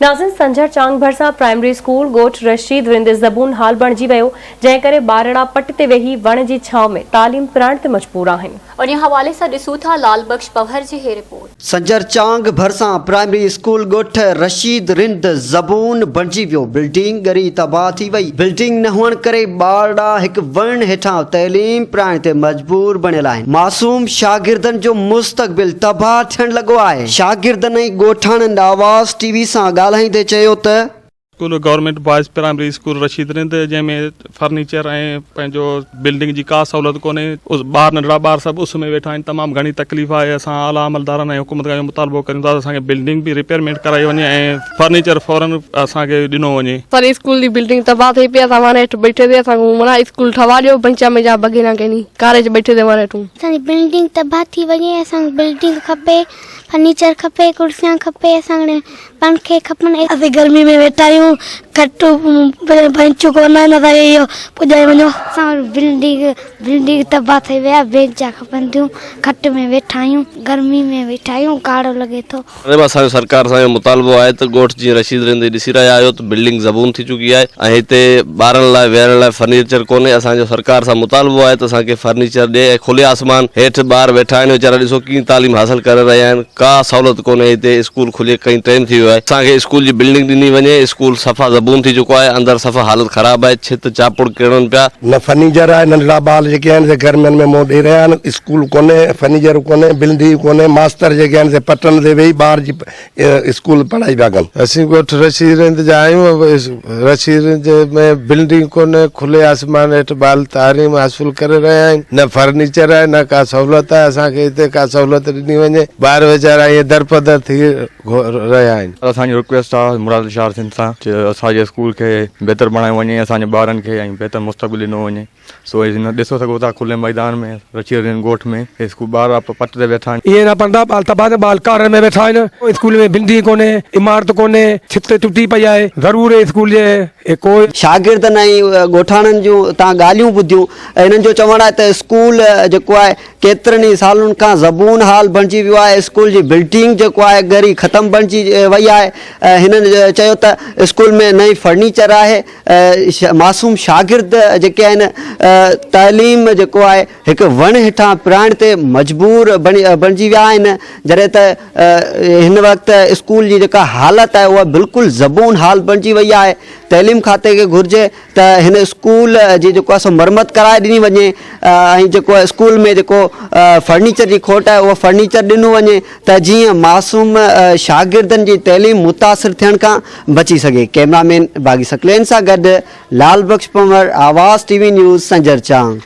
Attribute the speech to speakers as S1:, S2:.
S1: नाज़िन संजर चांग भरसा primary school गोठ रशीद रिंद ज़बून हाल बणिजी वियो, जंहिं करे ॿारड़ा पट ते वेही वण जी छांव में तालीम पिराइण ते मजबूर आहिनि।
S2: उन हवाले से ॾिसूं था लाल बख्श पवहर जी हे रिपोर्ट।
S3: संजर चांग भरसा प्राइमरी स्कूल गोठ रशीद रिंद ज़बून बणिजी वियो। बिल्डिंग ॻरी तबाह थी वई। बिल्डिंग न हुअण करे ॿारड़ा हिकु वण हेठां तइलीम पिराइण ते मजबूर बणियल आहिनि। मासूम शागिर्दनि जो मुस्तक़बिल तबाह थियण लॻो आहे। शागिर्दनि ऐं ॻोठाणनि आवाज़ टीवी सां ॻाल्हाईंदे चयो त
S4: school government boys primary school Rashid Rind जंहिंमें फर्नीचर ऐं पंहिंजो बिल्डिंग जी का सहूलियत कोन्हे। ॿार नंढड़ा ॿार सभु उस में वेठा आहिनि। तमामु घणी तकलीफ़ आहे। असां आला अमलदारनि ऐं हुकूमत खां मुतालबो करियूं था त असांखे बिल्डिंग बि रिपेयरमेंट कराई वञे ऐं फर्नीचर फौरन असांखे ॾिनो वञे।
S5: पर स्कूल जी बिल्डिंग तबाह थिए पई। असां वण हेठि बैठे ते असांखे माना स्कूल ठवा ॾियो बेंचा में जा बगेरा कनी कारेज बैठे ते वण हेठूं।
S6: असांजी बिल्डिंग तबाह थी वञे। असांखे बिल्डिंग खपे, फर्नीचर खपे, कुर्सियां खपे, असांखे पंखे खपनि। असीं गर्मी में वेठा आहियूं। खटू बेंचूं कोन आहिनि। असांखे इहो पुॼाए वञो। असां बिल्डिंग तबाह थी विया। बेंचा खपनि थियूं। खट में वेठा आहियूं। गर्मी में वेठा आहियूं। काड़ो लॻे थो।
S7: असांजो सरकार सां मुतालबो आहे त ॻोठ जीअं रशीद रिंद ॾिसी रहिया आहियो त बिल्डिंग ज़बून थी चुकी आहे ऐं हिते ॿारनि लाइ वेहण लाइ फर्नीचर कोन्हे। असांजो सरकार सां मुतालबो आहे त असांखे फर्नीचर ॾिए ऐं खुले आसमान हेठि ॿार वेठा आहिनि। वीचारा ॾिसो कीअं तालीम हासिल करे रहिया आहिनि। का सहूलियत कोन्हे हिते। स्कूल खुले कई टाइम थी वियो आहे। असांखे स्कूल जी बिल्डिंग ॾिनी वञे। स्कूल सफ़ा ज़बून थी चुको आहे। अंदरि सफ़ा हालत ख़राब आहे। छित चापुड़ किरनि पिया।
S8: न फर्नीचर आहे। नंढड़ा ॿार जेके आहिनि से गर्मियुनि में मोह ॾेई रहिया आहिनि। स्कूल कोन्हे, फर्नीचर कोन्हे, बिल्डिंग कोन्हे। मास्तर जेके आहिनि से पटनि ते वेही ॿार जी स्कूल पढ़ाई पिया कनि।
S9: असीं ॻोठ रशीद रिंद जा आहियूं। रशीद रिंद में बिल्डिंग कोन्हे। खुले आसमान हेठि ॿार तालीम हासिल करे रहिया आहिनि। न फर्नीचर आहे, न का सहूलियत आहे। असांखे हिते का सहूलियत ॾिनी वञे। ॿार वीचारा ईअं दरपदर थी रहिया आहिनि।
S10: असांजी रिक्वेस्ट आहे मुराद शाह सिंध सां असांजे स्कूल खे बहितर बणायो वञे, असांजे ॿारनि खे ऐं बहितर मुस्तक़बिल ॾिनो वञे। सो ॾिसो सघो था खुले मैदान में रशीद रिंद ॻोठ में स्कूल ॿार पट ते वेठा आहिनि।
S11: इहे न पढ़ंदा ॿार तबाह ते ॿार कार में वेठा आहिनि। स्कूल में बिल्डिंग कोन्हे, इमारत कोन्हे, छित टुटी पई आहे। ज़रूरु स्कूल जे कोई
S3: शागिर्दनि ऐं ॻोठाणनि जूं तव्हां ॻाल्हियूं ॿुधियूं। हिननि जो चवणु आहे त स्कूल जेको आहे केतिरनि ई सालनि खां ज़बून हाल बणिजी वियो आहे। स्कूल जी बिल्डिंग जेको आहे ॻरी ख़तमु बणिजी वई आहे। हिननि चयो त स्कूल में नई फर्नीचर आहे। मासूम शागिर्द जेके आहिनि तालीम जेको आहे हिकु वण हेठां पिराइण ते मजबूर बणिजी विया आहिनि। जॾहिं त हिन वक़्तु स्कूल जी जेका हालत आहे उहा बिल्कुलु ज़बून हाल बणिजी वई आहे। तइलीम खाते खे घुरिजे त हिन स्कूल जी जेको आहे मरमत कराए ॾिनी वञे ऐं जेको स्कूल में जेको फर्नीचर जी खोट आहे उहा फर्नीचर ॾिनो वञे त जीअं मासूम शागिर्दनि जी तइलीम मुतासिर थियण खां बची सघे। कैमरामैन बागी सकलेन सां गॾु लाल बख्श पंवर, आवाज़ टीवी न्यूज़, संजर चांग।